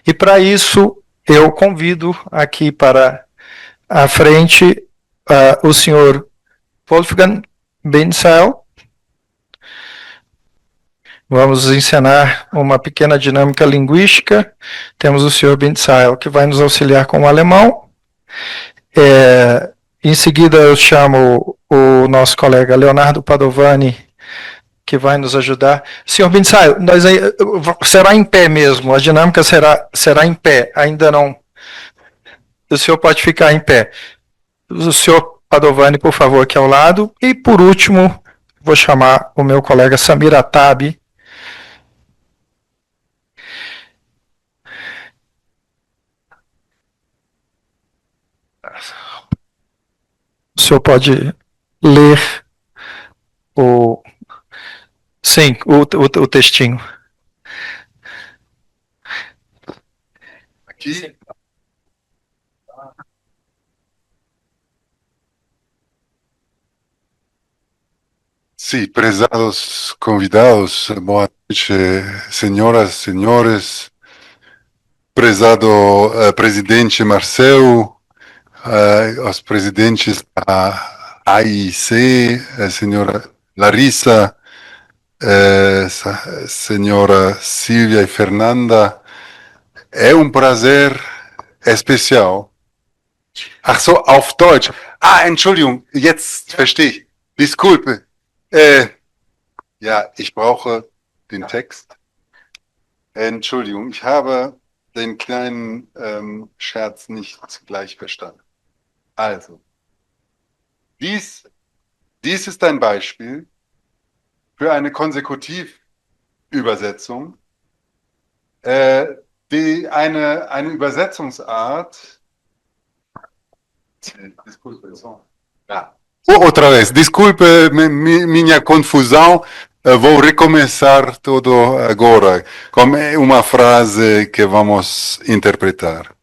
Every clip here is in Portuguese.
E para isso, eu convido aqui para a frente o senhor Wolfgang Benzel. Vamos encenar uma pequena dinâmica linguística. Temos o senhor Benzel, que vai nos auxiliar com o alemão. Em seguida, eu chamo o nosso colega Leonardo Padovani, que vai nos ajudar. Senhor Benzel, será em pé mesmo, a dinâmica será em pé, ainda não. O senhor pode ficar em pé. O senhor Padovani, por favor, aqui ao lado. E, por último, vou chamar o meu colega Samir Atabi. O senhor pode ler o textinho. Aqui? Sim, prezados convidados, boa noite, senhoras, senhores, prezado presidente Marcel, os presidentes da AIC, senhora Larissa, senhora Silvia e Fernanda, é um prazer especial. Ach so, auf Deutsch. Entschuldigung, jetzt verstehe ich. Desculpe. Ja, ich brauche den Text. Entschuldigung, ich habe den kleinen Scherz nicht gleich verstanden. Also, dies ist ein Beispiel für eine Konsekutivübersetzung, die eine Übersetzungsart. Outra vez, desculpe minha confusão. Vou recomeçar tudo agora, com uma frase que vamos interpretar.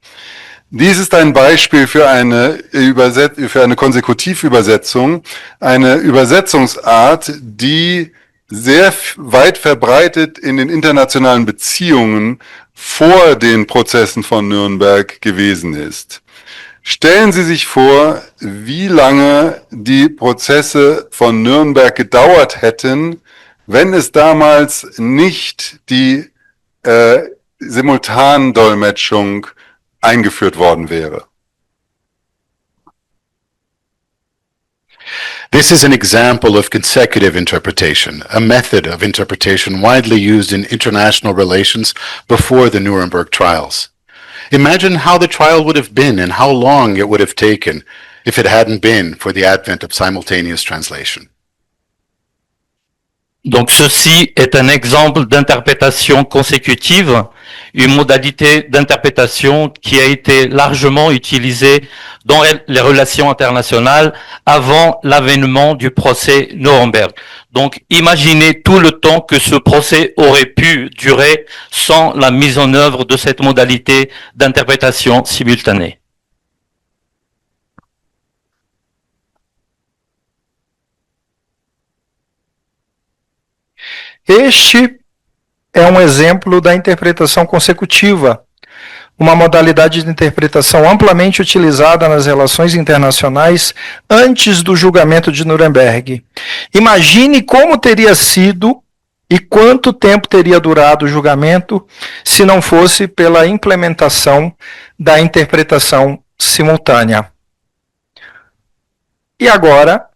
Dies ist ein Beispiel für eine Konsekutivübersetzung, eine Übersetzungsart, die sehr weit verbreitet in den internationalen Beziehungen vor den Prozessen von Nürnberg gewesen ist. Stellen Sie sich vor, wie lange die Prozesse von Nürnberg gedauert hätten, wenn es damals nicht die Simultandolmetschung eingeführt worden wäre. This is an example of consecutive interpretation, a method of interpretation widely used in international relations before the Nuremberg trials. Imagine how the trial would have been and how long it would have taken if it hadn't been for the advent of simultaneous translation. Donc ceci est un exemple d'interprétation consécutive, une modalité d'interprétation qui a été largement utilisée dans les relations internationales avant l'avènement du procès Nuremberg. Donc imaginez tout le temps que ce procès aurait pu durer sans la mise en œuvre de cette modalité d'interprétation simultanée. Este é um exemplo da interpretação consecutiva, uma modalidade de interpretação amplamente utilizada nas relações internacionais antes do julgamento de Nuremberg. Imagine como teria sido e quanto tempo teria durado o julgamento se não fosse pela implementação da interpretação simultânea. E agora,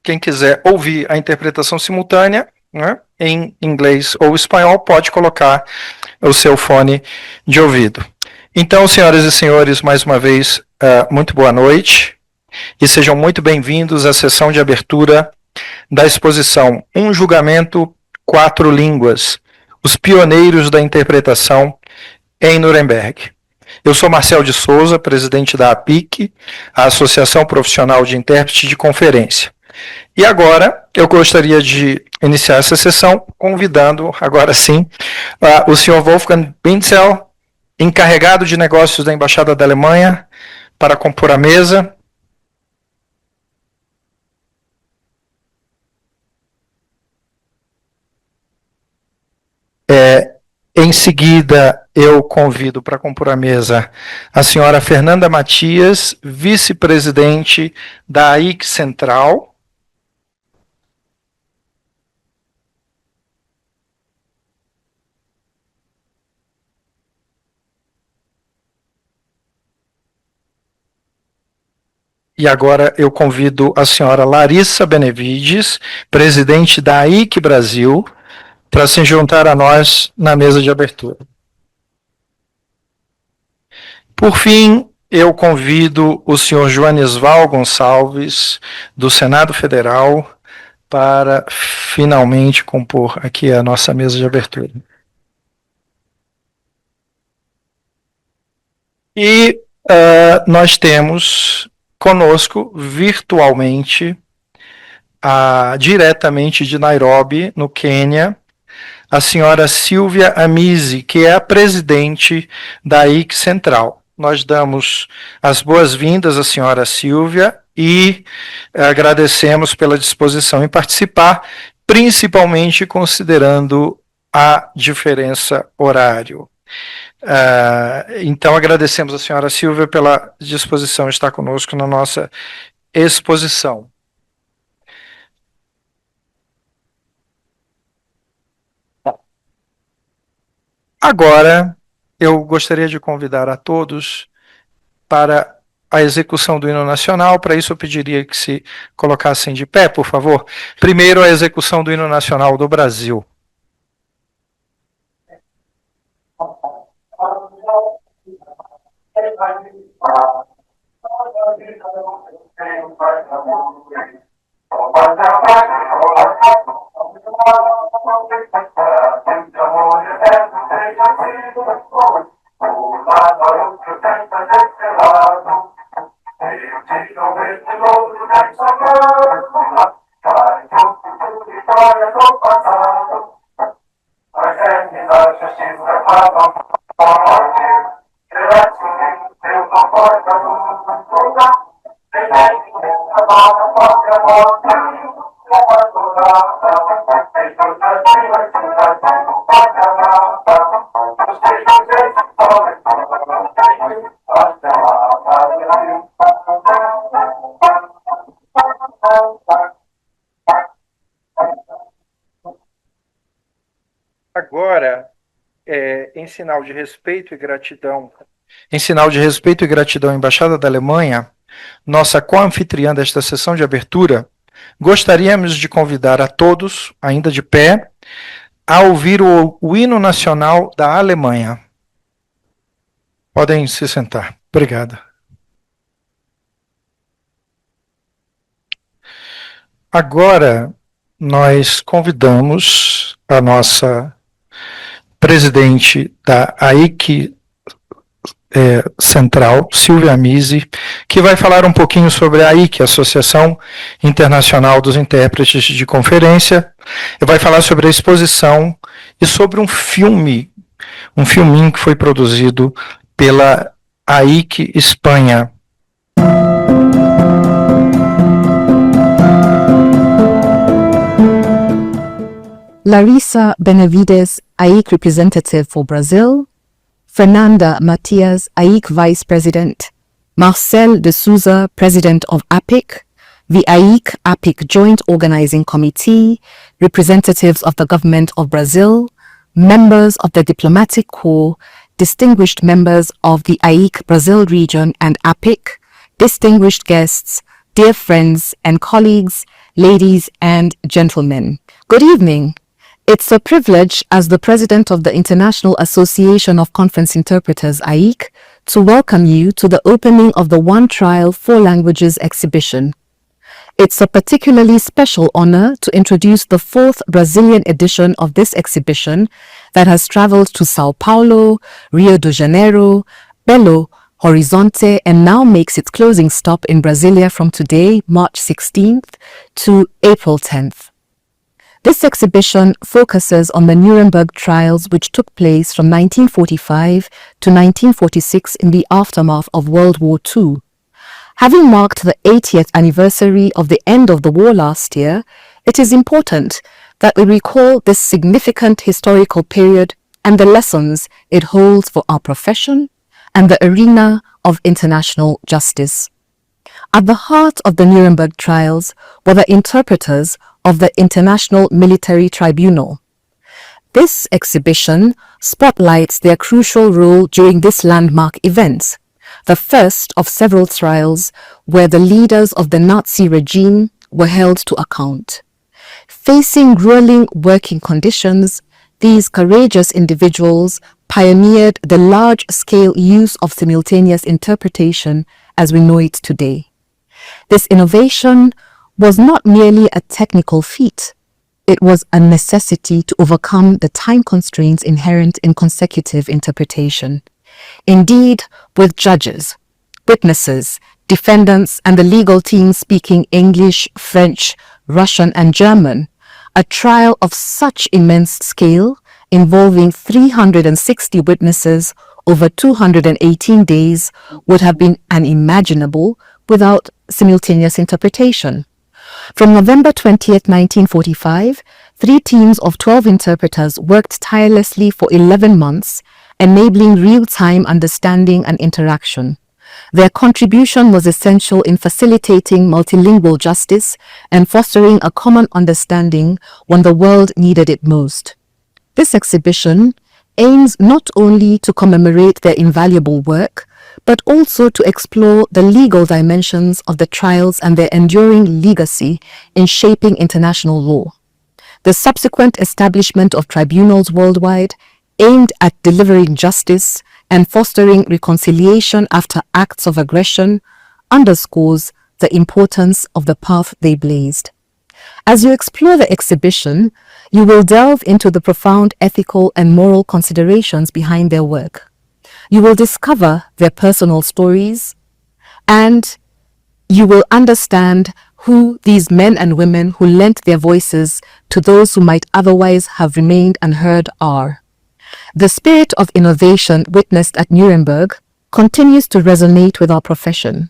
quem quiser ouvir a interpretação simultânea, né, em inglês ou espanhol, pode colocar o seu fone de ouvido. Então, senhoras e senhores, mais uma vez, muito boa noite e sejam muito bem-vindos à sessão de abertura da exposição Um Julgamento, Quatro Línguas, os pioneiros da interpretação em Nuremberg. Eu sou Marcel de Souza, presidente da APIC, a Associação Profissional de Intérpretes de Conferência. E agora, eu gostaria de iniciar essa sessão convidando, agora sim, o senhor Wolfgang Benzel, encarregado de negócios da Embaixada da Alemanha, para compor a mesa. Em seguida, eu convido para compor a mesa a senhora Fernanda Matias, vice-presidente da AIC Central. E agora eu convido a senhora Larissa Benevides, presidente da AIC Brasil, para se juntar a nós na mesa de abertura. Por fim, eu convido o senhor Joanisval Gonçalves, do Senado Federal, para finalmente compor aqui a nossa mesa de abertura. E nós temos conosco virtualmente, diretamente de Nairobi, no Quênia, a senhora Silvia Amizi, que é a presidente da AIC Central. Nós damos as boas-vindas à senhora Silvia e agradecemos pela disposição em participar, principalmente considerando a diferença horário. Então, agradecemos a senhora Silvia pela disposição de estar conosco na nossa exposição. Agora, eu gostaria de convidar a todos para a execução do hino nacional. Para isso, eu pediria que se colocassem de pé, por favor. Primeiro, a execução do hino nacional do Brasil. Agora, em sinal de respeito e gratidão, à Embaixada da Alemanha, nossa co-anfitriã desta sessão de abertura, gostaríamos de convidar a todos, ainda de pé, a ouvir o hino nacional da Alemanha. Podem se sentar. Obrigado. Agora, nós convidamos a nossa presidente da AIC Central, Silvia Amizi, que vai falar um pouquinho sobre a AIC, Associação Internacional dos Intérpretes de Conferência, e vai falar sobre a exposição e sobre um filminho que foi produzido pela AIC Espanha. Larissa Benavides, AIC representative for Brazil, Fernanda Matias, AIC Vice President, Marcel de Souza, President of APIC, the AIC Joint Organizing Committee, representatives of the Government of Brazil, members of the Diplomatic Corps, distinguished members of the AIC Brazil region and APIC, distinguished guests, dear friends and colleagues, ladies and gentlemen. Good evening. It's a privilege as the President of the International Association of Conference Interpreters, AIC, to welcome you to the opening of the One Trial, Four Languages exhibition. It's a particularly special honor to introduce the fourth Brazilian edition of this exhibition that has traveled to Sao Paulo, Rio de Janeiro, Belo Horizonte, and now makes its closing stop in Brasilia from today, March 16th, to April 10th. This exhibition focuses on the Nuremberg trials which took place from 1945 to 1946 in the aftermath of World War II. Having marked the 80th anniversary of the end of the war last year, it is important that we recall this significant historical period and the lessons it holds for our profession and the arena of international justice. At the heart of the Nuremberg trials were the interpreters of the International Military Tribunal. This exhibition spotlights their crucial role during this landmark event, the first of several trials where the leaders of the Nazi regime were held to account. Facing grueling working conditions, these courageous individuals pioneered the large-scale use of simultaneous interpretation as we know it today. This innovation was not merely a technical feat. It was a necessity to overcome the time constraints inherent in consecutive interpretation. Indeed, with judges, witnesses, defendants, and the legal team speaking English, French, Russian, and German, a trial of such immense scale, involving 360 witnesses over 218 days, would have been unimaginable without simultaneous interpretation. From November 20th, 1945, 3 teams of 12 interpreters worked tirelessly for 11 months, enabling real-time understanding and interaction. Their contribution was essential in facilitating multilingual justice and fostering a common understanding when the world needed it most. This exhibition aims not only to commemorate their invaluable work, but also to explore the legal dimensions of the trials and their enduring legacy in shaping international law. The subsequent establishment of tribunals worldwide aimed at delivering justice and fostering reconciliation after acts of aggression underscores the importance of the path they blazed. As you explore the exhibition, you will delve into the profound ethical and moral considerations behind their work. You will discover their personal stories, and you will understand who these men and women who lent their voices to those who might otherwise have remained unheard are. The spirit of innovation witnessed at Nuremberg continues to resonate with our profession.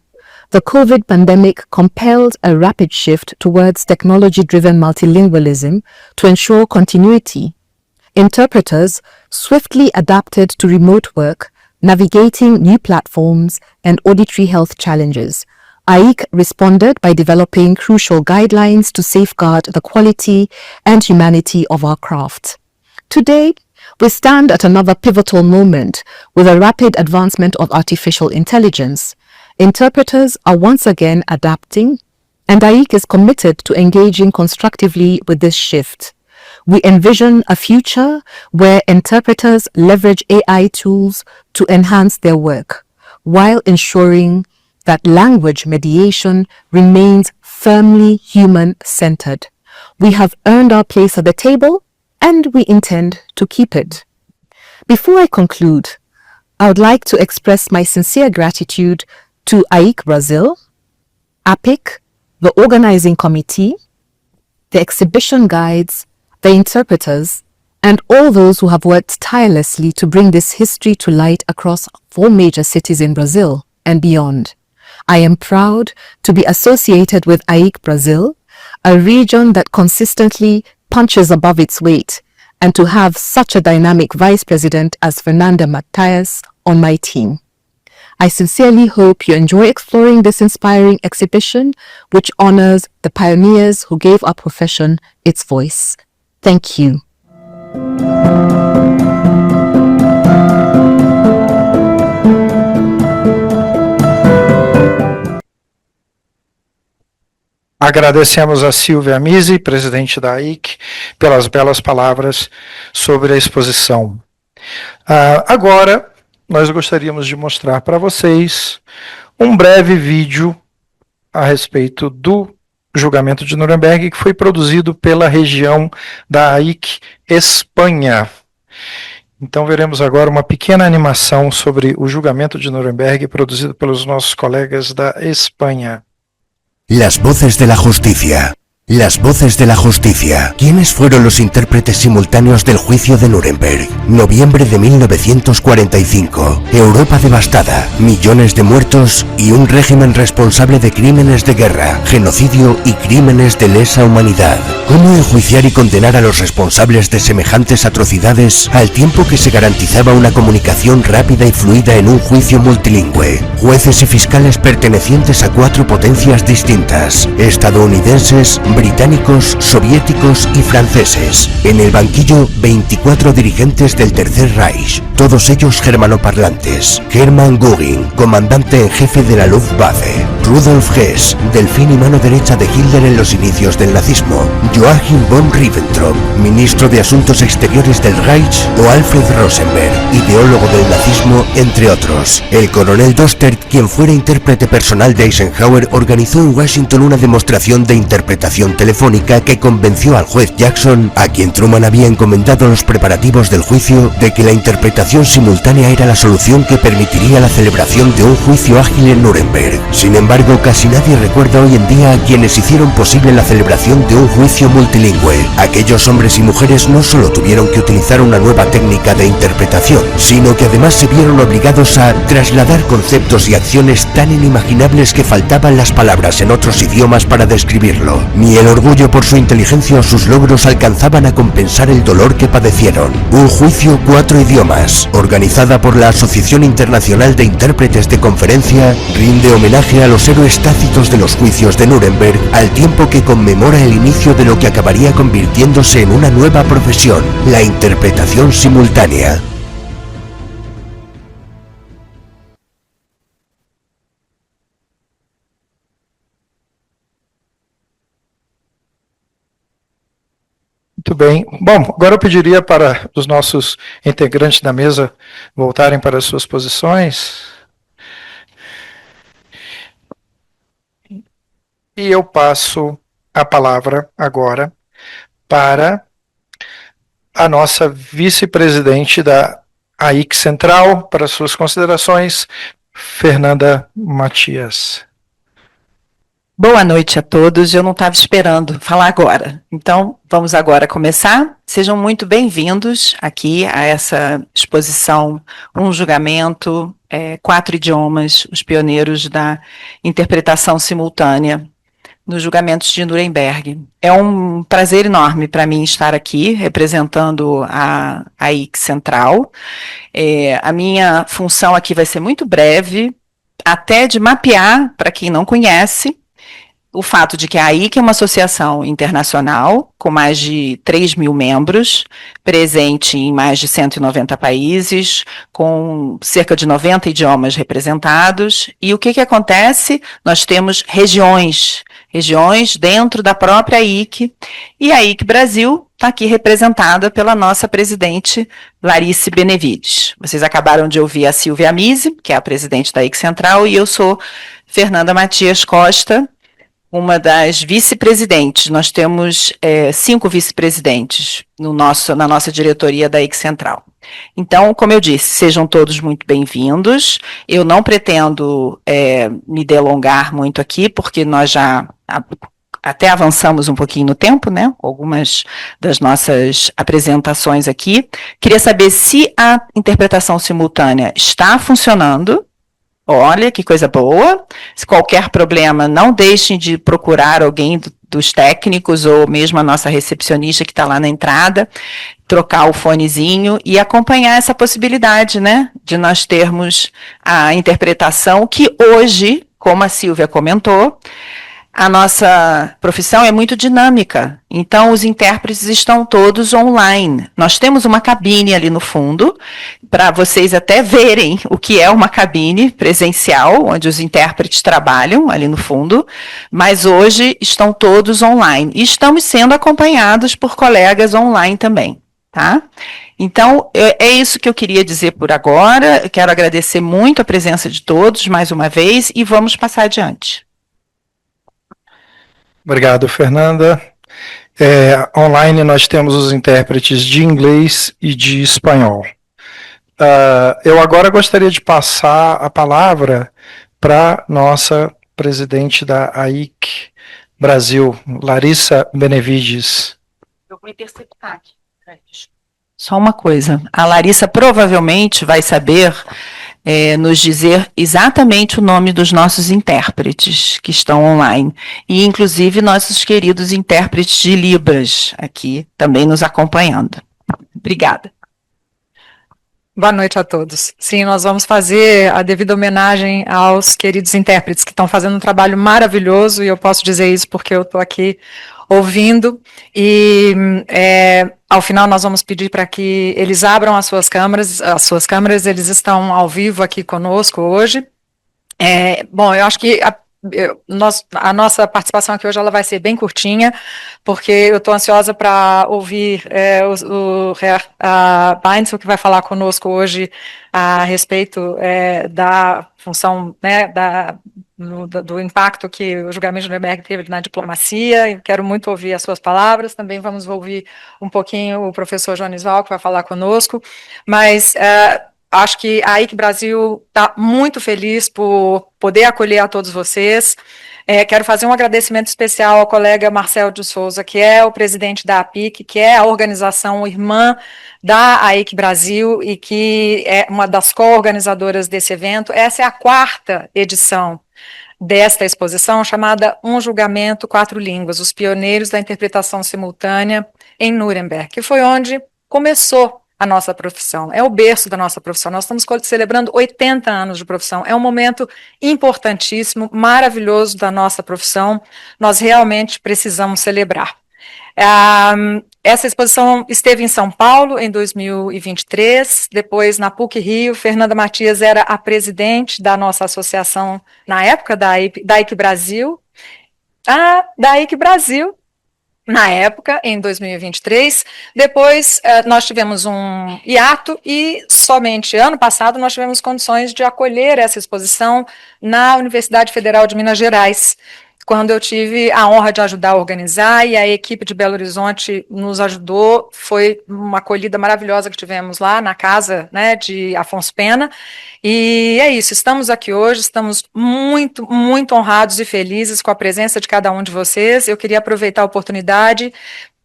The COVID pandemic compelled a rapid shift towards technology-driven multilingualism to ensure continuity. Interpreters swiftly adapted to remote work, navigating new platforms and auditory health challenges. AIC responded by developing crucial guidelines to safeguard the quality and humanity of our craft. Today, we stand at another pivotal moment with a rapid advancement of artificial intelligence. Interpreters are once again adapting, and AIC is committed to engaging constructively with this shift. We envision a future where interpreters leverage AI tools to enhance their work, while ensuring that language mediation remains firmly human-centered. We have earned our place at the table, and we intend to keep it. Before I conclude, I would like to express my sincere gratitude to AIC Brazil, APIC, the organizing committee, the exhibition guides, the interpreters, and all those who have worked tirelessly to bring this history to light across 4 major cities in Brazil and beyond. I am proud to be associated with AIC Brazil, a region that consistently punches above its weight, and to have such a dynamic vice president as Fernanda Matias on my team. I sincerely hope you enjoy exploring this inspiring exhibition, which honors the pioneers who gave our profession its voice. Thank you. Agradecemos a Silvia Amizi, presidente da AIC, pelas belas palavras sobre a exposição. Agora, nós gostaríamos de mostrar para vocês um breve vídeo a respeito do julgamento de Nuremberg, que foi produzido pela região da AIC Espanha. Então veremos agora uma pequena animação sobre o julgamento de Nuremberg produzido pelos nossos colegas da Espanha. Las voces de la justicia. Las voces de la justicia. ¿Quiénes fueron los intérpretes simultáneos del juicio de Nuremberg? Noviembre de 1945. Europa devastada, millones de muertos y un régimen responsable de crímenes de guerra, genocidio y crímenes de lesa humanidad. ¿Cómo enjuiciar y condenar a los responsables de semejantes atrocidades al tiempo que se garantizaba una comunicación rápida y fluida en un juicio multilingüe? Jueces y fiscales pertenecientes a 4 potencias distintas: estadounidenses, británicos, soviéticos y franceses. En el banquillo, 24 dirigentes del Tercer Reich, todos ellos germanoparlantes. Hermann Göring, comandante en jefe de la Luftwaffe. Rudolf Hess, delfín y mano derecha de Hitler en los inicios del nazismo. Joachim von Ribbentrop, ministro de Asuntos Exteriores del Reich, o Alfred Rosenberg, ideólogo del nazismo, entre otros. El coronel Dostert, quien fuera intérprete personal de Eisenhower, organizó en Washington una demostración de interpretación telefónica que convenció al juez Jackson, a quien Truman había encomendado los preparativos del juicio, de que la interpretación simultánea era la solución que permitiría la celebración de un juicio ágil en Nuremberg. Sin embargo, casi nadie recuerda hoy en día a quienes hicieron posible la celebración de un juicio multilingüe. Aquellos hombres y mujeres no solo tuvieron que utilizar una nueva técnica de interpretación, sino que además se vieron obligados a trasladar conceptos y acciones tan inimaginables que faltaban las palabras en otros idiomas para describirlo. Ni el orgullo por su inteligencia o sus logros alcanzaban a compensar el dolor que padecieron. Un juicio 4 idiomas, organizada por la Asociación Internacional de Intérpretes de Conferencia, rinde homenaje a los héroes tácitos de los juicios de Nuremberg, al tiempo que conmemora el inicio de lo que acabaría convirtiéndose en una nueva profesión, la interpretación simultánea. Muito bem. Bom, agora eu pediria para os nossos integrantes da mesa voltarem para as suas posições. E eu passo a palavra agora para a nossa vice-presidente da AIC Central, para suas considerações, Fernanda Matias. Boa noite a todos. Eu não estava esperando falar agora. Então, vamos agora começar. Sejam muito bem-vindos aqui a essa exposição, um julgamento, 4 idiomas, os pioneiros da interpretação simultânea nos julgamentos de Nuremberg. É um prazer enorme para mim estar aqui representando a AIC Central. A minha função aqui vai ser muito breve, até de mapear, para quem não conhece, o fato de que a AIC é uma associação internacional com mais de 3 mil membros, presente em mais de 190 países, com cerca de 90 idiomas representados. E o que acontece? Nós temos regiões dentro da própria AIC, e a AIC Brasil está aqui representada pela nossa presidente Larice Benevides. Vocês acabaram de ouvir a Silvia Amizi, que é a presidente da AIC Central, e eu sou Fernanda Matias Costa, uma das vice-presidentes. Nós temos 5 vice-presidentes na nossa diretoria da AIC Central. Então, como eu disse, sejam todos muito bem-vindos. Eu não pretendo me delongar muito aqui, porque nós já até avançamos um pouquinho no tempo, né? Algumas das nossas apresentações aqui. Queria saber se a interpretação simultânea está funcionando. Olha, que coisa boa. Se qualquer problema, não deixem de procurar alguém dos técnicos ou mesmo a nossa recepcionista que está lá na entrada, trocar o fonezinho e acompanhar essa possibilidade, né, de nós termos a interpretação que hoje, como a Silvia comentou, a nossa profissão é muito dinâmica, então os intérpretes estão todos online. Nós temos uma cabine ali no fundo, para vocês até verem o que é uma cabine presencial, onde os intérpretes trabalham ali no fundo, mas hoje estão todos online. E estamos sendo acompanhados por colegas online também, tá? Então, é isso que eu queria dizer por agora. Eu quero agradecer muito a presença de todos, mais uma vez, e vamos passar adiante. Obrigado, Fernanda. Online nós temos os intérpretes de inglês e de espanhol. Eu agora gostaria de passar a palavra para nossa presidente da AIC Brasil, Larissa Benevides. Eu vou interceptar aqui. Só uma coisa, a Larissa provavelmente vai saber nos dizer exatamente o nome dos nossos intérpretes que estão online, e inclusive nossos queridos intérpretes de Libras aqui também nos acompanhando. Obrigada. Boa noite a todos. Sim, nós vamos fazer a devida homenagem aos queridos intérpretes que estão fazendo um trabalho maravilhoso, e eu posso dizer isso porque eu estou aqui ouvindo, e ao final nós vamos pedir para que eles abram as suas câmeras, eles estão ao vivo aqui conosco hoje. Bom, eu acho que a nossa participação aqui hoje ela vai ser bem curtinha, porque eu estou ansiosa para ouvir o Herr Beinzel, que vai falar conosco hoje a respeito da função, né, do impacto que o julgamento de Nuremberg teve na diplomacia. Eu quero muito ouvir as suas palavras. Também vamos ouvir um pouquinho o professor Joanes Val, que vai falar conosco, mas acho que a AIC Brasil está muito feliz por poder acolher a todos vocês. Quero fazer um agradecimento especial ao colega Marcel de Souza, que é o presidente da APIC, que é a organização irmã da AIC Brasil e que é uma das co-organizadoras desse evento. Essa é a 4ª edição desta exposição, chamada Um Julgamento, 4 Línguas, os pioneiros da interpretação simultânea em Nuremberg, que foi onde começou a nossa profissão, é o berço da nossa profissão. Nós estamos celebrando 80 anos de profissão, é um momento importantíssimo, maravilhoso da nossa profissão, nós realmente precisamos celebrar. Essa exposição esteve em São Paulo em 2023, depois na PUC-Rio. Fernanda Matias era a presidente da nossa associação na época, da AIC Brasil, na época, em 2023, depois nós tivemos um hiato e somente ano passado nós tivemos condições de acolher essa exposição na Universidade Federal de Minas Gerais, quando eu tive a honra de ajudar a organizar, e a equipe de Belo Horizonte nos ajudou. Foi uma acolhida maravilhosa que tivemos lá na casa, né, de Afonso Pena, e é isso, estamos aqui hoje, estamos muito, muito honrados e felizes com a presença de cada um de vocês. Eu queria aproveitar a oportunidade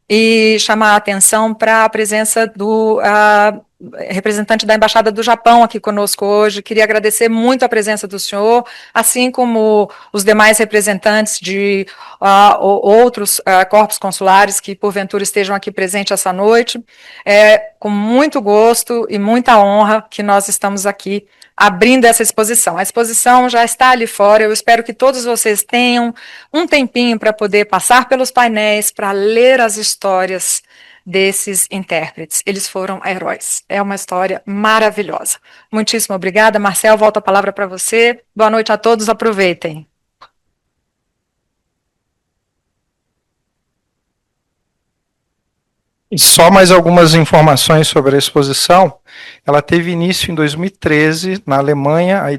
e chamar a atenção para a presença do representante da Embaixada do Japão aqui conosco hoje. Queria agradecer muito a presença do senhor, assim como os demais representantes de outros corpos consulares que porventura estejam aqui presentes essa noite. Com muito gosto e muita honra que nós estamos aqui abrindo essa exposição. A exposição já está ali fora, eu espero que todos vocês tenham um tempinho para poder passar pelos painéis, para ler as histórias desses intérpretes. Eles foram heróis. É uma história maravilhosa. Muitíssimo obrigada. Marcel, volto a palavra para você. Boa noite a todos, aproveitem. E só mais algumas informações sobre a exposição. Ela teve início em 2013, na Alemanha. A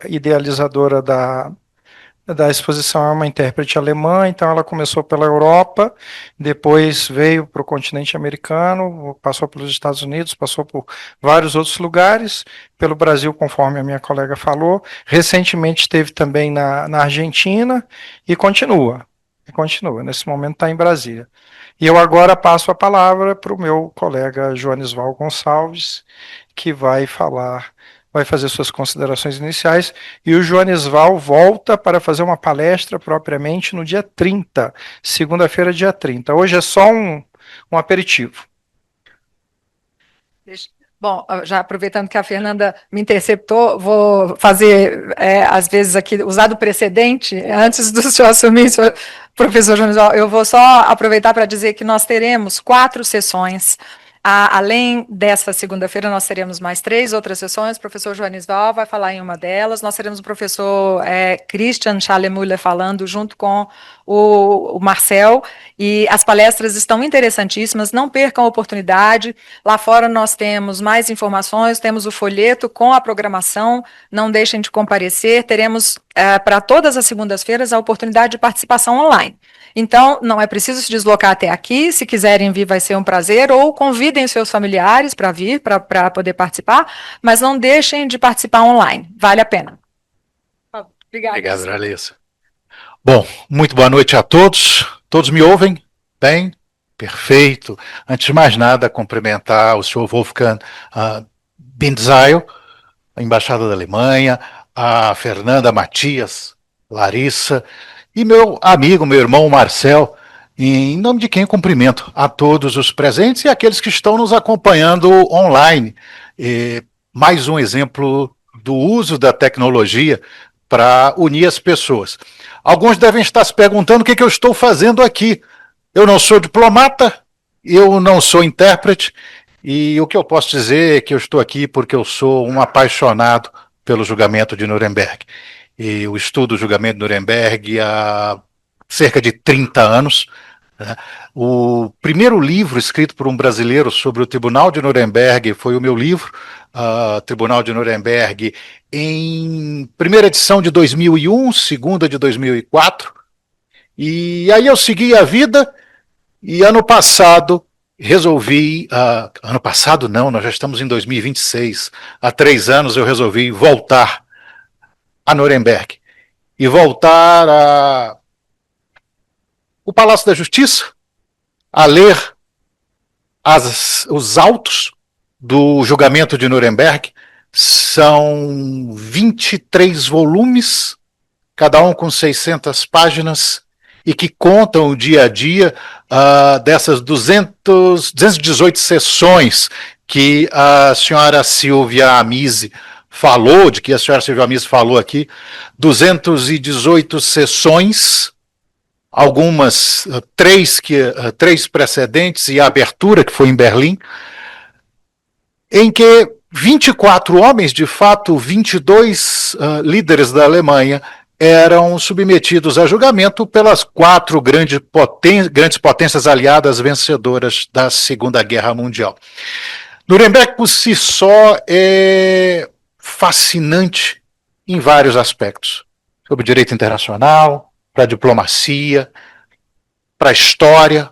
idealizadora da exposição é uma intérprete alemã, então ela começou pela Europa, depois veio para o continente americano, passou pelos Estados Unidos, passou por vários outros lugares, pelo Brasil, conforme a minha colega falou. Recentemente esteve também na Argentina e continua. Nesse momento está em Brasília. E eu agora passo a palavra para o meu colega Joanes Val Gonçalves, que vai fazer suas considerações iniciais, e o Joanes Val volta para fazer uma palestra propriamente no dia 30, segunda-feira, dia 30. Hoje é só um aperitivo. Bom, já aproveitando que a Fernanda me interceptou, vou fazer, às vezes, aqui, usar do precedente, antes do senhor assumir, professor Joanes Val, eu vou só aproveitar para dizer que nós teremos 4 sessões. Além dessa segunda-feira, nós teremos mais 3 outras sessões. O professor Joanes Val vai falar em uma delas. Nós teremos o professor Christian Schalemüller falando junto com o Marcel, e as palestras estão interessantíssimas, não percam a oportunidade. Lá fora nós temos mais informações, temos o folheto com a programação, não deixem de comparecer. Teremos para todas as segundas-feiras a oportunidade de participação online. Então, não é preciso se deslocar até aqui, se quiserem vir vai ser um prazer, ou convidem seus familiares para vir, para poder participar, mas não deixem de participar online, vale a pena. Obrigada. Obrigado, Larissa. Bom, muito boa noite a todos. Todos me ouvem? Bem? Perfeito. Antes de mais nada, cumprimentar o senhor Wolfgang Bindzeil, a embaixada da Alemanha, a Fernanda Matias, Larissa, e meu amigo, meu irmão Marcel, em nome de quem eu cumprimento a todos os presentes e aqueles que estão nos acompanhando online. Mais um exemplo do uso da tecnologia para unir as pessoas. Alguns devem estar se perguntando o que eu estou fazendo aqui. Eu não sou diplomata, eu não sou intérprete, e o que eu posso dizer é que eu estou aqui porque eu sou um apaixonado pelo julgamento de Nuremberg. E eu estudo o julgamento de Nuremberg há cerca de 30 anos. Né? O primeiro livro escrito por um brasileiro sobre o Tribunal de Nuremberg foi o meu livro, Tribunal de Nuremberg, em primeira edição de 2001, segunda de 2004, e aí eu segui a vida, e ano passado resolvi, ano passado não, nós já estamos em 2026, há 3 anos eu resolvi voltar a Nuremberg, e voltar o Palácio da Justiça, a ler os autos do julgamento de Nuremberg. São 23 volumes, cada um com 600 páginas, e que contam o dia a dia dessas 218 sessões que a senhora Silvia Amizi falou, de que a senhora Silvia Amizi falou aqui, 218 sessões, algumas, três precedentes e a abertura, que foi em Berlim, em que 24 homens, de fato 22 líderes da Alemanha, eram submetidos a julgamento pelas 4 grandes potências aliadas vencedoras da Segunda Guerra Mundial. Nuremberg por si só é fascinante em vários aspectos, sobre direito internacional, para a diplomacia, para a história,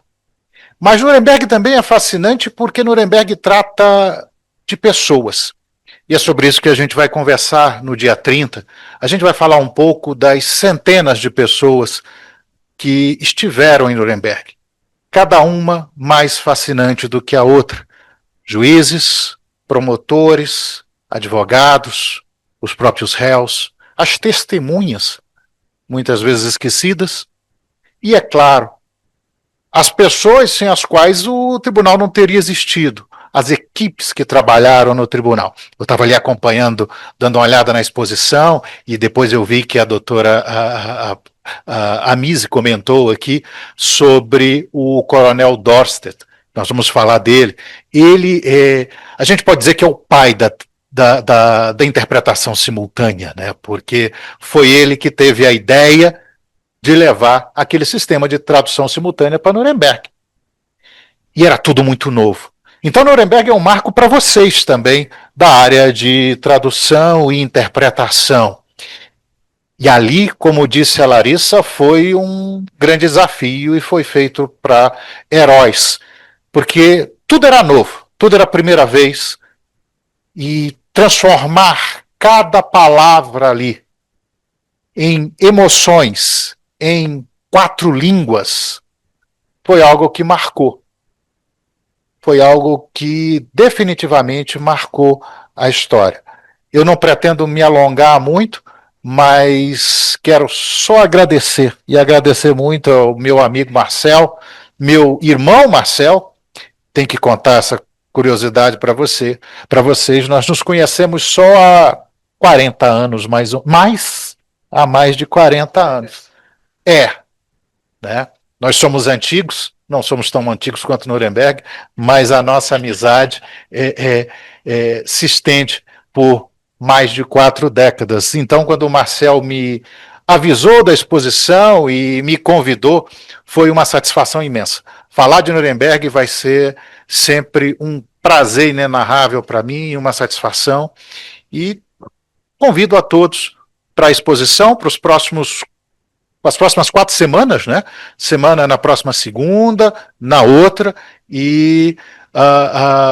mas Nuremberg também é fascinante porque Nuremberg trata de pessoas. E é sobre isso que a gente vai conversar no dia 30. A gente vai falar um pouco das centenas de pessoas que estiveram em Nuremberg. Cada uma mais fascinante do que a outra. Juízes, promotores, advogados, os próprios réus, as testemunhas, muitas vezes esquecidas, e, é claro, as pessoas sem as quais o tribunal não teria existido, as equipes que trabalharam no tribunal. Eu estava ali acompanhando, dando uma olhada na exposição, e depois eu vi que a doutora Amizi comentou aqui sobre o coronel Dorstedt. Nós vamos falar dele. Ele a gente pode dizer que é o pai da interpretação simultânea, né? Porque foi ele que teve a ideia de levar aquele sistema de tradução simultânea para Nuremberg. E era tudo muito novo. Então, Nuremberg é um marco para vocês também, da área de tradução e interpretação. E ali, como disse a Larissa, foi um grande desafio e foi feito para heróis, porque tudo era novo, tudo era a primeira vez, e transformar cada palavra ali em emoções, em 4 línguas, foi algo que marcou. Foi algo que definitivamente marcou a história. Eu não pretendo me alongar muito, mas quero só agradecer, e agradecer muito ao meu amigo Marcel, meu irmão Marcel. Tem que contar essa curiosidade para vocês. Nós nos conhecemos só há 40 anos, há mais de 40 anos. Né? Nós somos antigos, não somos tão antigos quanto Nuremberg, mas a nossa amizade se estende por mais de 4 décadas. Então, quando o Marcel me avisou da exposição e me convidou, foi uma satisfação imensa. Falar de Nuremberg vai ser sempre um prazer inenarrável para mim, uma satisfação, e convido a todos para a exposição, para as próximas 4 semanas, né? Semana na próxima segunda, na outra, e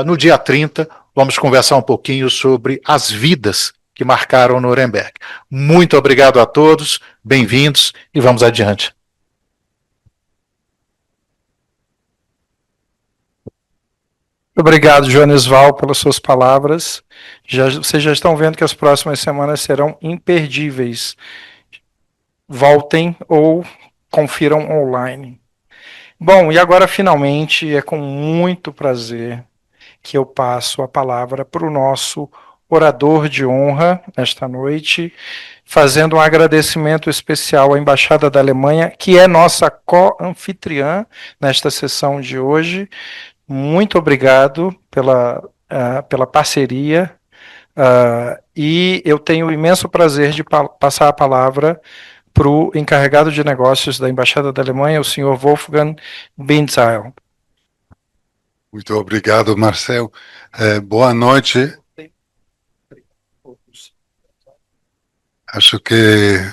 no dia 30 vamos conversar um pouquinho sobre as vidas que marcaram Nuremberg. Muito obrigado a todos, bem-vindos e vamos adiante. Obrigado, Jones Val, pelas suas palavras. Vocês já estão vendo que as próximas semanas serão imperdíveis. Voltem ou confiram online. Bom, e agora, finalmente, é com muito prazer que eu passo a palavra para o nosso orador de honra nesta noite, fazendo um agradecimento especial à Embaixada da Alemanha, que é nossa co-anfitriã nesta sessão de hoje. Muito obrigado pela parceria, e eu tenho o imenso prazer de passar a palavra para o encarregado de negócios da Embaixada da Alemanha, o senhor Wolfgang Binzeil. Muito obrigado, Marcel. Boa noite. Acho que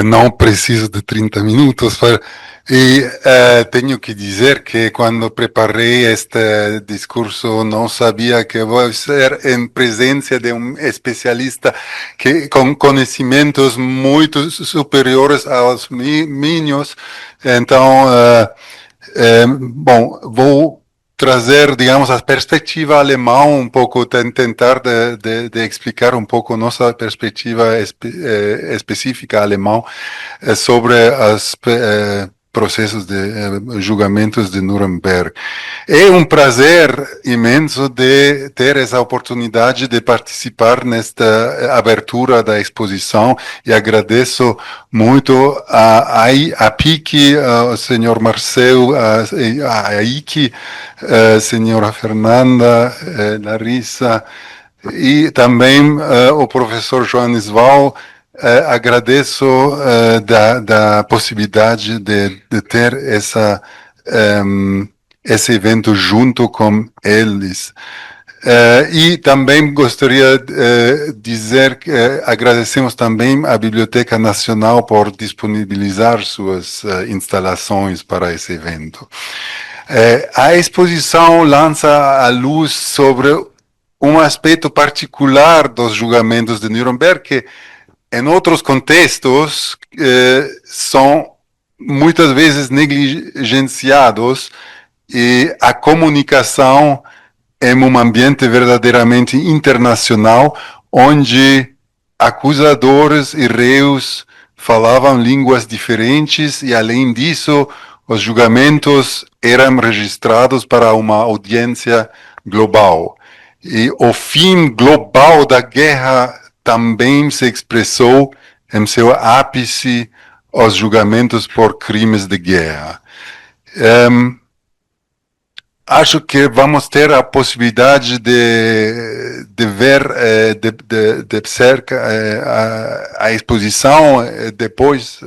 não preciso de 30 minutos. E tenho que dizer que quando preparei este discurso não sabia que vou ser em presença de um especialista com conhecimentos muito superiores aos meus. Então, bom, vou trazer, digamos, a perspectiva alemã um pouco, tentar de explicar um pouco nossa perspectiva específica alemã sobre os processos de julgamentos de Nuremberg. É um prazer imenso de ter essa oportunidade de participar nesta abertura da exposição e agradeço muito a PIC, ao senhor Marcel, a ICI, senhora Fernanda, Larissa, e também o professor Jones Val. Agradeço da possibilidade de ter esse evento junto com eles. E também gostaria de dizer que agradecemos também à Biblioteca Nacional por disponibilizar suas instalações para esse evento. A exposição lança a luz sobre um aspecto particular dos julgamentos de Nuremberg que em outros contextos são muitas vezes negligenciados e a comunicação em um ambiente verdadeiramente internacional onde acusadores e réus falavam línguas diferentes e além disso os julgamentos eram registrados para uma audiência global. E o fim global da guerra também se expressou em seu ápice os julgamentos por crimes de guerra. Acho que vamos ter a possibilidade de ver de cerca a exposição depois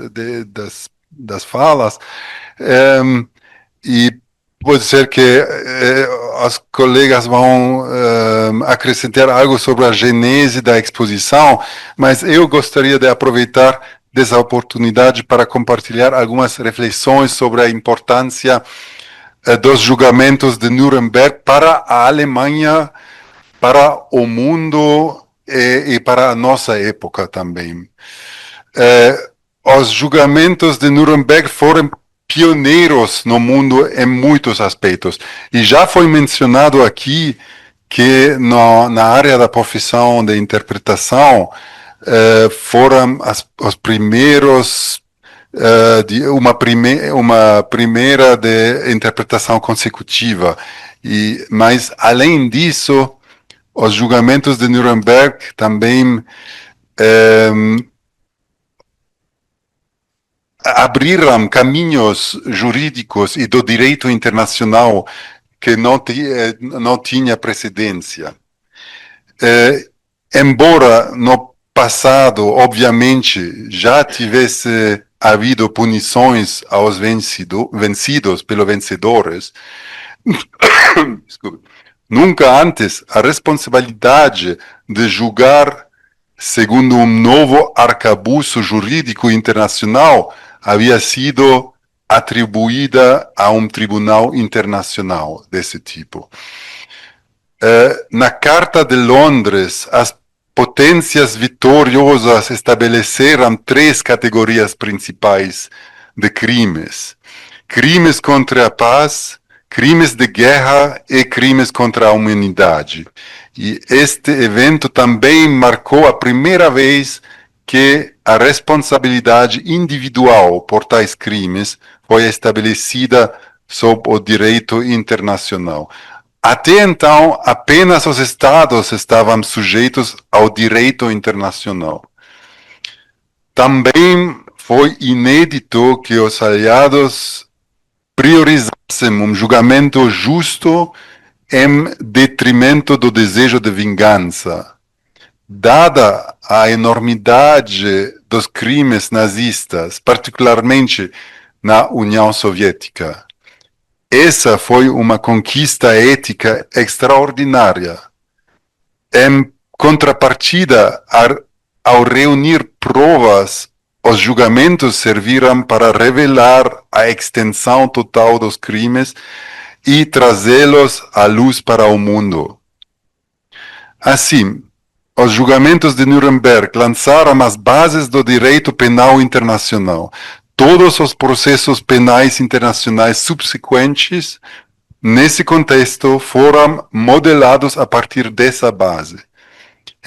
das falas, e pode ser que os colegas vão acrescentar algo sobre a genese da exposição, mas eu gostaria de aproveitar dessa oportunidade para compartilhar algumas reflexões sobre a importância dos julgamentos de Nuremberg para a Alemanha, para o mundo e para a nossa época também. Os julgamentos de Nuremberg foram pioneiros no mundo em muitos aspectos. E já foi mencionado aqui que na área da profissão de interpretação foram os primeiros uma primeira de interpretação consecutiva. Mas, além disso, os julgamentos de Nuremberg também abriram caminhos jurídicos e do direito internacional que não tinha precedência. Embora no passado, obviamente, já tivesse havido punições aos vencidos pelos vencedores, nunca antes a responsabilidade de julgar segundo um novo arcabouço jurídico internacional havia sido atribuída a um tribunal internacional desse tipo. Na Carta de Londres, as potências vitoriosas estabeleceram três categorias principais de crimes: crimes contra a paz, crimes de guerra e crimes contra a humanidade. E este evento também marcou a primeira vez que a responsabilidade individual por tais crimes foi estabelecida sob o direito internacional. Até então, apenas os Estados estavam sujeitos ao direito internacional. Também foi inédito que os aliados priorizassem um julgamento justo em detrimento do desejo de vingança. Dada a enormidade dos crimes nazistas, particularmente na União Soviética, essa foi uma conquista ética extraordinária. Em contrapartida, ao reunir provas, os julgamentos serviram para revelar a extensão total dos crimes e trazê-los à luz para o mundo. Assim, os julgamentos de Nuremberg lançaram as bases do direito penal internacional. Todos os processos penais internacionais subsequentes, nesse contexto, foram modelados a partir dessa base.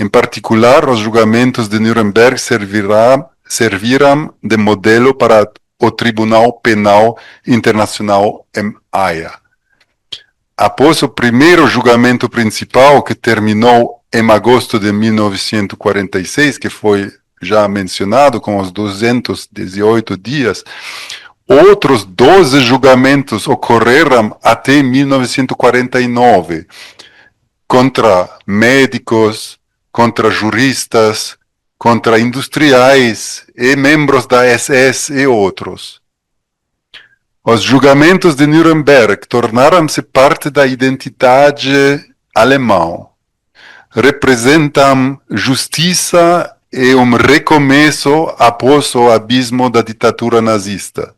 Em particular, os julgamentos de Nuremberg serviram de modelo para o Tribunal Penal Internacional em Haia. Após o primeiro julgamento principal, que terminou em agosto de 1946, que foi já mencionado, com os 218 dias, outros 12 julgamentos ocorreram até 1949, contra médicos, contra juristas, contra industriais e membros da SS e outros. Os julgamentos de Nuremberg tornaram-se parte da identidade alemã. Representam justiça e um recomeço após o abismo da ditadura nazista.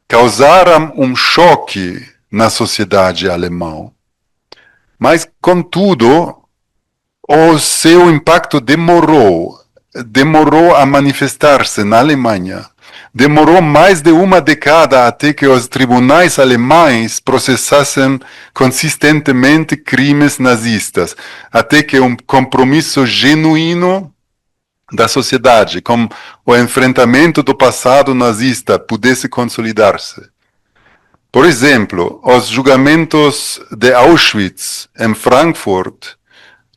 Causaram um choque na sociedade alemã. Mas, contudo, o seu impacto demorou a manifestar-se na Alemanha. Demorou mais de uma década até que os tribunais alemães processassem consistentemente crimes nazistas, até que um compromisso genuíno da sociedade com o enfrentamento do passado nazista pudesse consolidar-se. Por exemplo, os julgamentos de Auschwitz, em Frankfurt,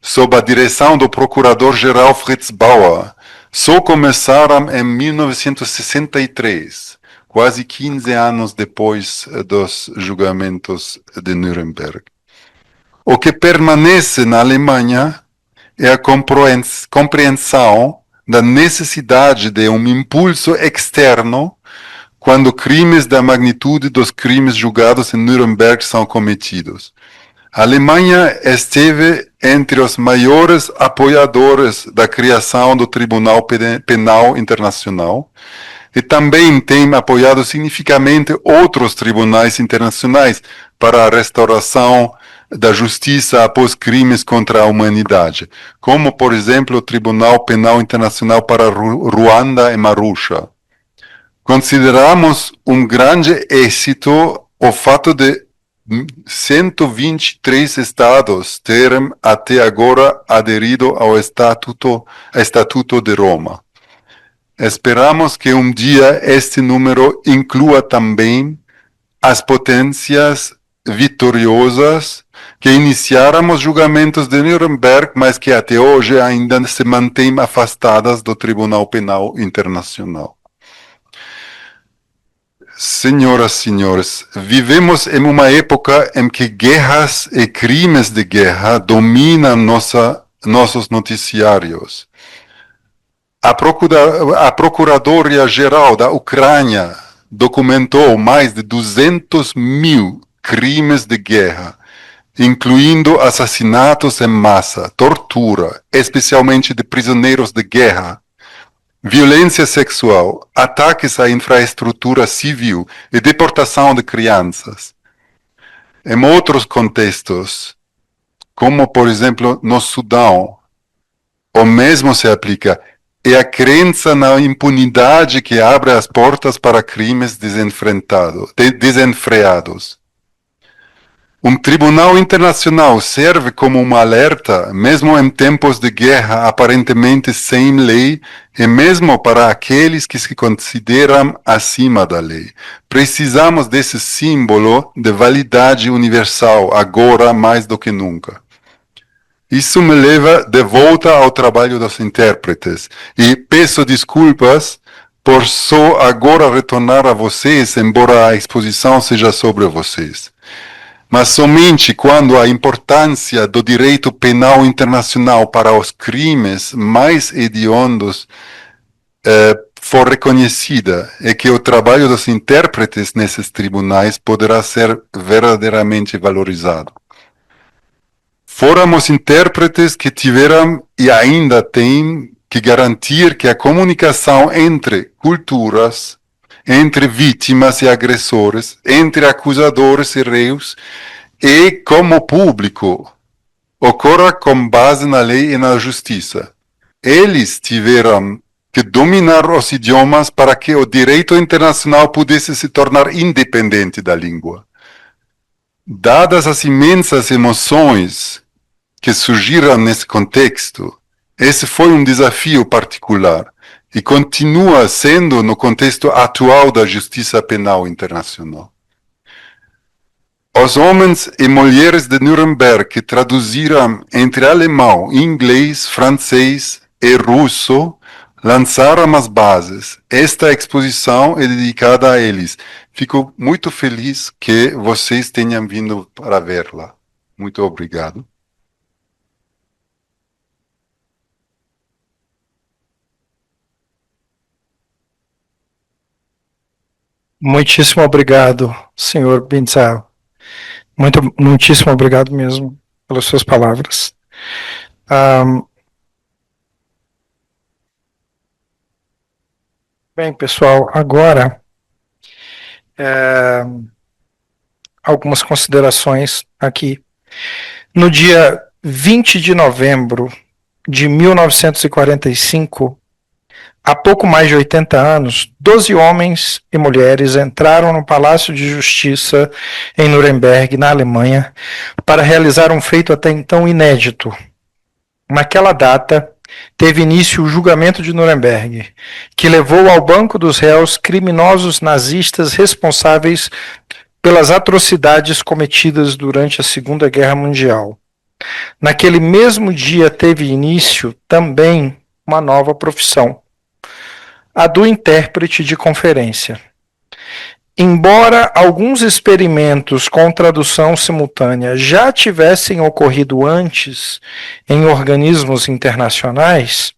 sob a direção do procurador-geral Fritz Bauer, só começaram em 1963, quase 15 anos depois dos julgamentos de Nuremberg. O que permanece na Alemanha é a compreensão da necessidade de um impulso externo quando crimes da magnitude dos crimes julgados em Nuremberg são cometidos. A Alemanha esteve entre os maiores apoiadores da criação do Tribunal Penal Internacional e também tem apoiado significativamente outros tribunais internacionais para a restauração da justiça após crimes contra a humanidade, como, por exemplo, o Tribunal Penal Internacional para Ruanda e Marusha. Consideramos um grande êxito o fato de 123 estados terem até agora aderido ao Estatuto de Roma. Esperamos que um dia este número inclua também as potências vitoriosas que iniciaram os julgamentos de Nuremberg, mas que até hoje ainda se mantêm afastadas do Tribunal Penal Internacional. Senhoras e senhores, vivemos em uma época em que guerras e crimes de guerra dominam nossos noticiários. A Procuradoria-Geral da Ucrânia documentou mais de 200.000 crimes de guerra, incluindo assassinatos em massa, tortura, especialmente de prisioneiros de guerra, violência sexual, ataques à infraestrutura civil e deportação de crianças. Em outros contextos, como por exemplo no Sudão, O mesmo se aplica. É a crença na impunidade que abre as portas para crimes desenfreados. Um tribunal internacional serve como um alerta, mesmo em tempos de guerra aparentemente sem lei, e mesmo para aqueles que se consideram acima da lei. Precisamos desse símbolo de validade universal, agora mais do que nunca. Isso me leva de volta ao trabalho dos intérpretes, e peço desculpas por só agora retornar a vocês, embora a exposição seja sobre vocês. Mas somente quando a importância do direito penal internacional para os crimes mais hediondos for reconhecida é que o trabalho dos intérpretes nesses tribunais poderá ser verdadeiramente valorizado. Fóramos intérpretes que tiveram e ainda têm que garantir que a comunicação entre culturas, entre vítimas e agressores, entre acusadores e réus e como público ocorra com base na lei e na justiça. Eles tiveram que dominar os idiomas para que o direito internacional pudesse se tornar independente da língua. Dadas as imensas emoções que surgiram nesse contexto, esse foi um desafio particular e continua sendo no contexto atual da justiça penal internacional. Os homens e mulheres de Nuremberg que traduziram entre alemão, inglês, francês e russo lançaram as bases. Esta exposição é dedicada a eles. Fico muito feliz que vocês tenham vindo para vê-la. Muito obrigado. Muitíssimo obrigado, senhor Bintzal. Muitíssimo obrigado mesmo pelas suas palavras. Bem, pessoal, agora algumas considerações aqui. No dia 20 de novembro de 1945, há pouco mais de 80 anos, 12 homens e mulheres entraram no Palácio de Justiça em Nuremberg, na Alemanha, para realizar um feito até então inédito. Naquela data, teve início o julgamento de Nuremberg, que levou ao banco dos réus criminosos nazistas responsáveis pelas atrocidades cometidas durante a Segunda Guerra Mundial. Naquele mesmo dia teve início também uma nova profissão, a do intérprete de conferência. Embora alguns experimentos com tradução simultânea já tivessem ocorrido antes em organismos internacionais,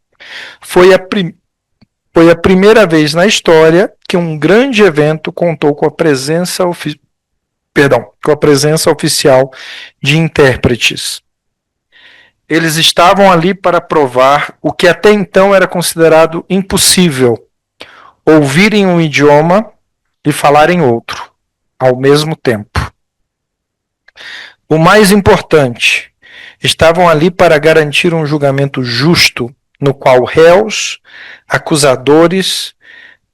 foi a primeira vez na história que um grande evento contou com a presença oficial de intérpretes. Eles estavam ali para provar o que até então era considerado impossível: ouvirem um idioma e falarem outro, ao mesmo tempo. O mais importante, estavam ali para garantir um julgamento justo, no qual réus, acusadores,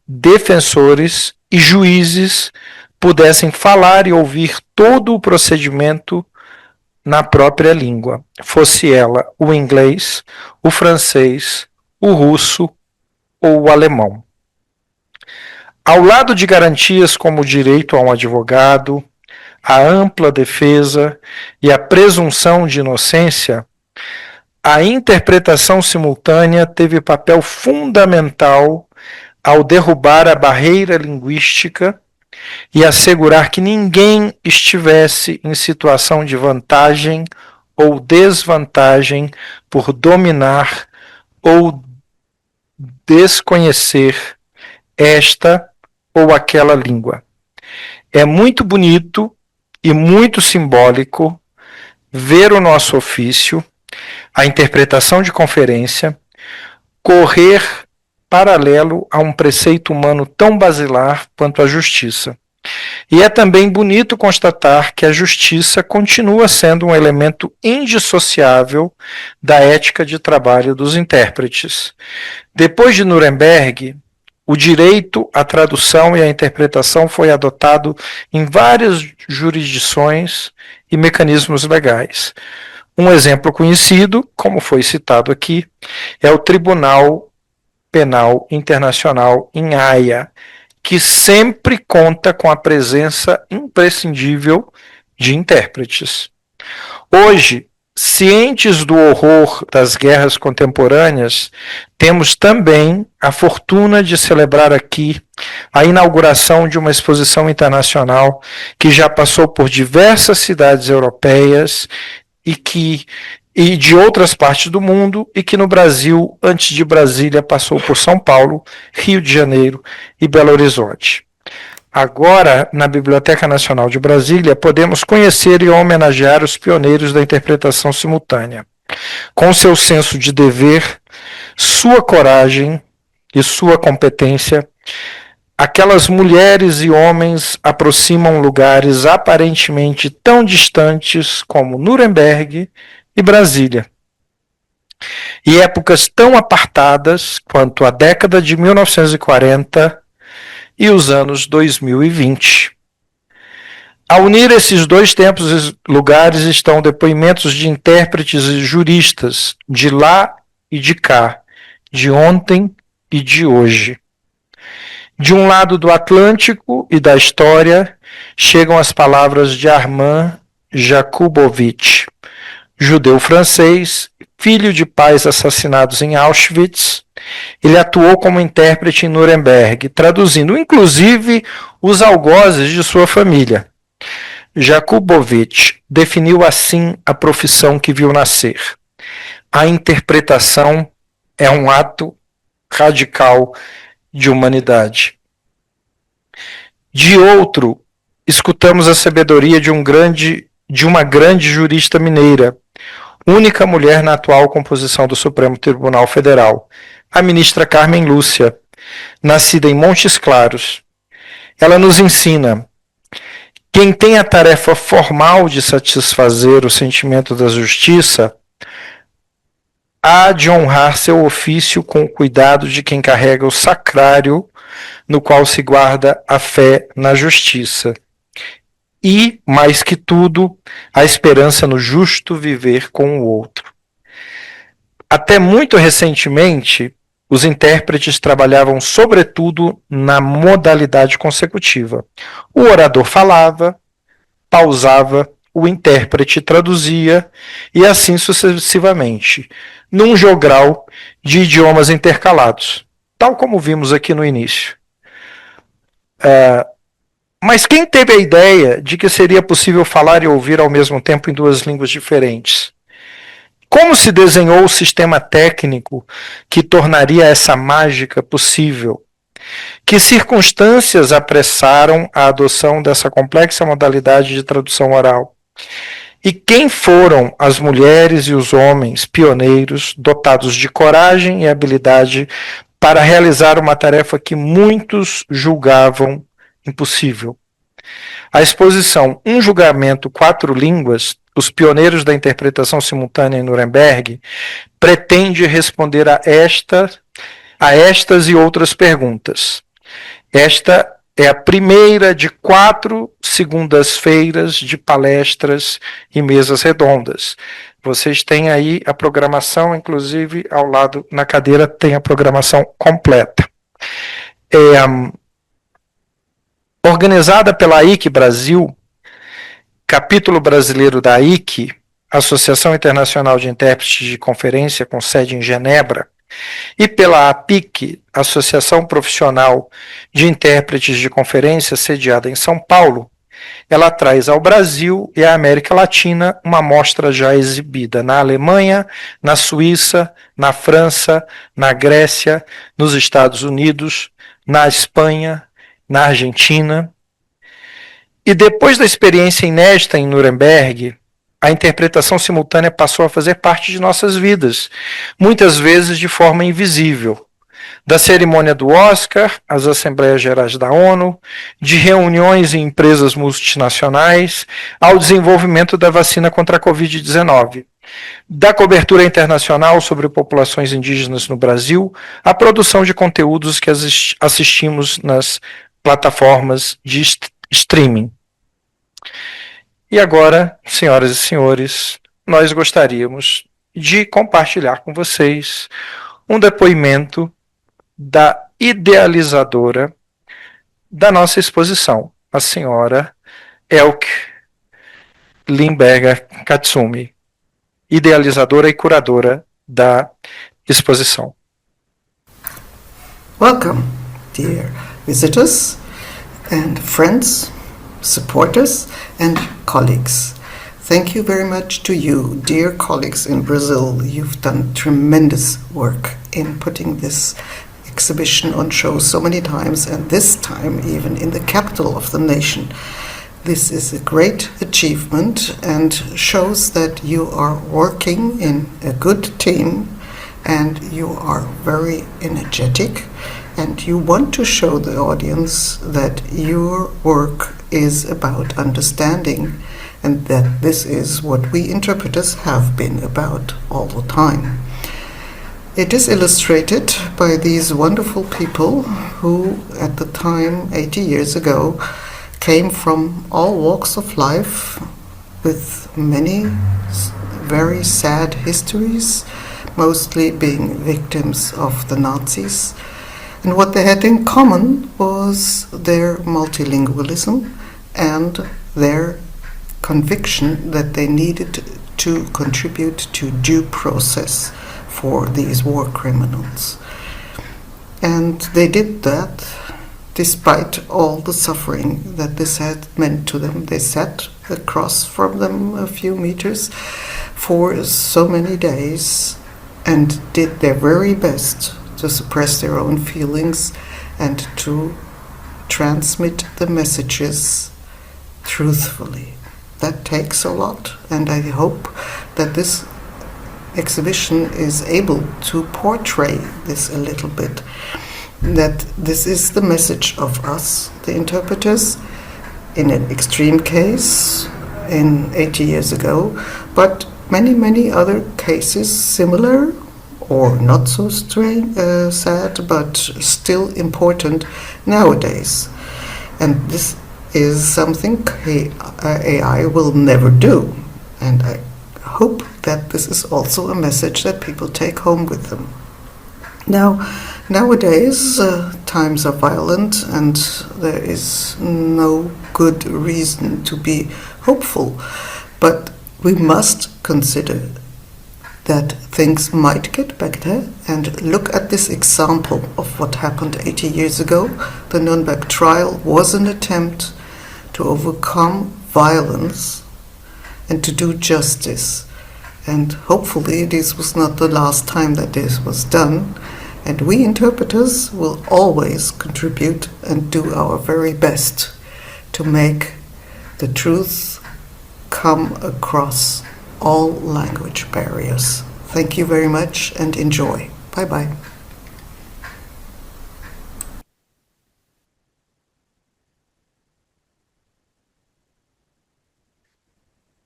defensores e juízes pudessem falar e ouvir todo o procedimento na própria língua, fosse ela o inglês, o francês, o russo ou o alemão. Ao lado de garantias como o direito a um advogado, a ampla defesa e a presunção de inocência, a interpretação simultânea teve papel fundamental ao derrubar a barreira linguística e assegurar que ninguém estivesse em situação de vantagem ou desvantagem por dominar ou desconhecer esta ou aquela língua. É muito bonito e muito simbólico ver o nosso ofício, a interpretação de conferência, correr paralelo a um preceito humano tão basilar quanto a justiça. E é também bonito constatar que a justiça continua sendo um elemento indissociável da ética de trabalho dos intérpretes. Depois de Nuremberg, o direito à tradução e à interpretação foi adotado em várias jurisdições e mecanismos legais. Um exemplo conhecido, como foi citado aqui, é o Tribunal Penal Internacional em Haia, que sempre conta com a presença imprescindível de intérpretes. Hoje, cientes do horror das guerras contemporâneas, temos também a fortuna de celebrar aqui a inauguração de uma exposição internacional que já passou por diversas cidades europeias e de outras partes do mundo, e que no Brasil, antes de Brasília, passou por São Paulo, Rio de Janeiro e Belo Horizonte. Agora, na Biblioteca Nacional de Brasília, podemos conhecer e homenagear os pioneiros da interpretação simultânea. Com seu senso de dever, sua coragem e sua competência, aquelas mulheres e homens aproximam lugares aparentemente tão distantes como Nuremberg e Brasília, e épocas tão apartadas quanto a década de 1940 e os anos 2020. A unir esses dois tempos e lugares estão depoimentos de intérpretes e juristas de lá e de cá, de ontem e de hoje. De um lado do Atlântico e da história chegam as palavras de Armand Jakubowicz, judeu francês, filho de pais assassinados em Auschwitz. Ele atuou como intérprete em Nuremberg, traduzindo inclusive os algozes de sua família. Jakubowicz definiu assim a profissão que viu nascer. A interpretação é um ato radical de humanidade. De outro, escutamos a sabedoria de uma grande jurista mineira, única mulher na atual composição do Supremo Tribunal Federal, a ministra Carmen Lúcia, nascida em Montes Claros. Ela nos ensina: quem tem a tarefa formal de satisfazer o sentimento da justiça, há de honrar seu ofício com o cuidado de quem carrega o sacrário no qual se guarda a fé na justiça. E, mais que tudo, a esperança no justo viver com o outro. Até muito recentemente, os intérpretes trabalhavam sobretudo na modalidade consecutiva. O orador falava, pausava, o intérprete traduzia, e assim sucessivamente, num jogral de idiomas intercalados, tal como vimos aqui no início. Mas quem teve a ideia de que seria possível falar e ouvir ao mesmo tempo em duas línguas diferentes? Como se desenhou o sistema técnico que tornaria essa mágica possível? Que circunstâncias apressaram a adoção dessa complexa modalidade de tradução oral? E quem foram as mulheres e os homens pioneiros dotados de coragem e habilidade para realizar uma tarefa que muitos julgavam impossível? A exposição Um Julgamento, Quatro Línguas, os pioneiros da interpretação simultânea em Nuremberg, pretende responder a estas e outras perguntas. Esta é a primeira de 4 segundas-feiras de palestras e mesas redondas. Vocês têm aí a programação, inclusive ao lado na cadeira tem a programação completa. Organizada pela AIC Brasil, capítulo brasileiro da AIC, Associação Internacional de Intérpretes de Conferência com sede em Genebra, e pela APIC, Associação Profissional de Intérpretes de Conferência, sediada em São Paulo, ela traz ao Brasil e à América Latina uma mostra já exibida na Alemanha, na Suíça, na França, na Grécia, nos Estados Unidos, na Espanha, na Argentina. E depois da experiência inédita em Nuremberg, a interpretação simultânea passou a fazer parte de nossas vidas, muitas vezes de forma invisível. da cerimônia do Oscar, às Assembleias Gerais da ONU, de reuniões em empresas multinacionais, ao desenvolvimento da vacina contra a Covid-19, da cobertura internacional sobre populações indígenas no Brasil, à produção de conteúdos que assistimos nas plataformas de streaming. E agora, senhoras e senhores, nós gostaríamos de compartilhar com vocês um depoimento da idealizadora da nossa exposição, a senhora Elke Limberger Katsumi, idealizadora e curadora da exposição. Welcome, dear visitors and friends, supporters and colleagues. Thank you very much to you, dear colleagues in Brazil. You've done tremendous work in putting this exhibition on show so many times, and this time even in the capital of the nation. This is a great achievement and shows that you are working in a good team and you are very energetic and you want to show the audience that your work is about understanding and that this is what we interpreters have been about all the time. It is illustrated by these wonderful people who, at the time, 80 years ago, came from all walks of life with many very sad histories, mostly being victims of the Nazis. And what they had in common was their multilingualism and their conviction that they needed to contribute to due process for these war criminals. And they did that despite all the suffering that this had meant to them. They sat across from them a few meters for so many days and did their very best to suppress their own feelings and to transmit the messages truthfully. That takes a lot, and I hope that this exhibition is able to portray this a little bit, that this is the message of us, the interpreters, in an extreme case in 80 years ago, but many other cases similar or not so sad, but still important nowadays. And this is something AI will never do. And I hope that this is also a message that people take home with them. Now, nowadays, times are violent and there is no good reason to be hopeful. But we must consider that things might get better and look at this example of what happened 80 years ago. The Nuremberg trial was an attempt to overcome violence and to do justice. And hopefully this was not the last time that this was done. And we interpreters will always contribute and do our very best to make the truth come across all language barriers. Thank you very much and enjoy. Bye-bye.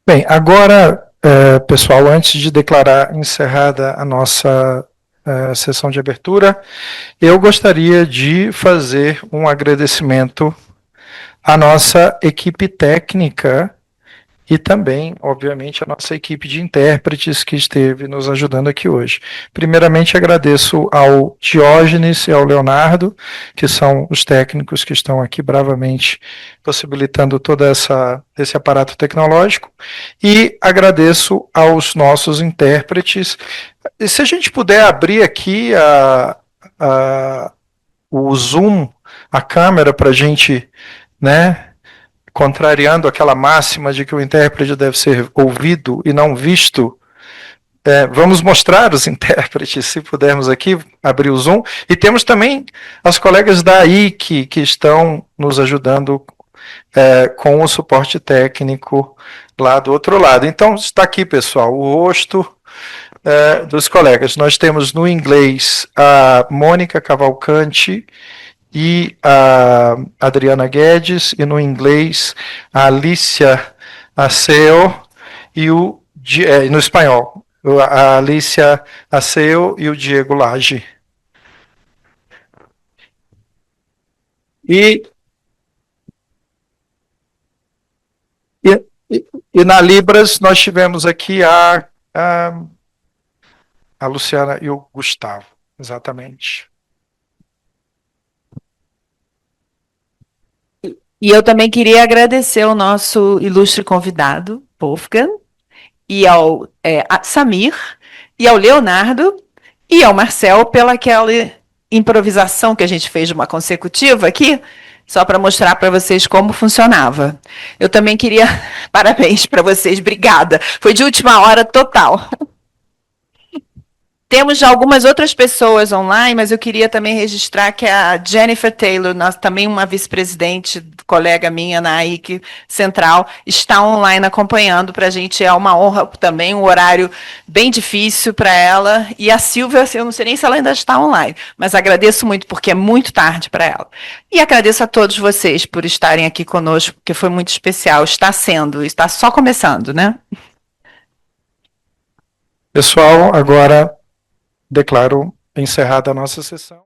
Bem, agora, pessoal, antes de declarar encerrada a nossa sessão de abertura, eu gostaria de fazer um agradecimento à nossa equipe técnica e também, obviamente, a nossa equipe de intérpretes que esteve nos ajudando aqui hoje. Primeiramente, agradeço ao Diógenes e ao Leonardo, que são os técnicos que estão aqui bravamente possibilitando todo esse aparato tecnológico, e agradeço aos nossos intérpretes. E se a gente puder abrir aqui o Zoom, a câmera, para a gente, né, contrariando aquela máxima de que o intérprete deve ser ouvido e não visto, vamos mostrar os intérpretes, se pudermos aqui, abrir o Zoom. E temos também as colegas da AIC que estão nos ajudando com o suporte técnico lá do outro lado. Então, está aqui, pessoal, o rosto dos colegas. Nós temos no inglês a Mônica Cavalcante e a Adriana Guedes, e no inglês a Alicia Aceo e no espanhol, a Alicia Aceo e o Diego Lage. E na Libras nós tivemos aqui a Luciana e o Gustavo, exatamente. E eu também queria agradecer ao nosso ilustre convidado, Wolfgang, e ao Samir, e ao Leonardo, e ao Marcel pela aquela improvisação que a gente fez de uma consecutiva aqui, só para mostrar para vocês como funcionava. Eu também queria... Parabéns para vocês, obrigada. Foi de última hora total. Temos já algumas outras pessoas online, mas eu queria também registrar que a Jennifer Taylor, também uma vice-presidente, colega minha na AIC Central, está online acompanhando para a gente. É uma honra também, um horário bem difícil para ela. E a Silvia, eu não sei nem se ela ainda está online, mas agradeço muito, porque é muito tarde para ela. E agradeço a todos vocês por estarem aqui conosco, porque foi muito especial. Está só começando, né? Pessoal, agora declaro encerrada a nossa sessão.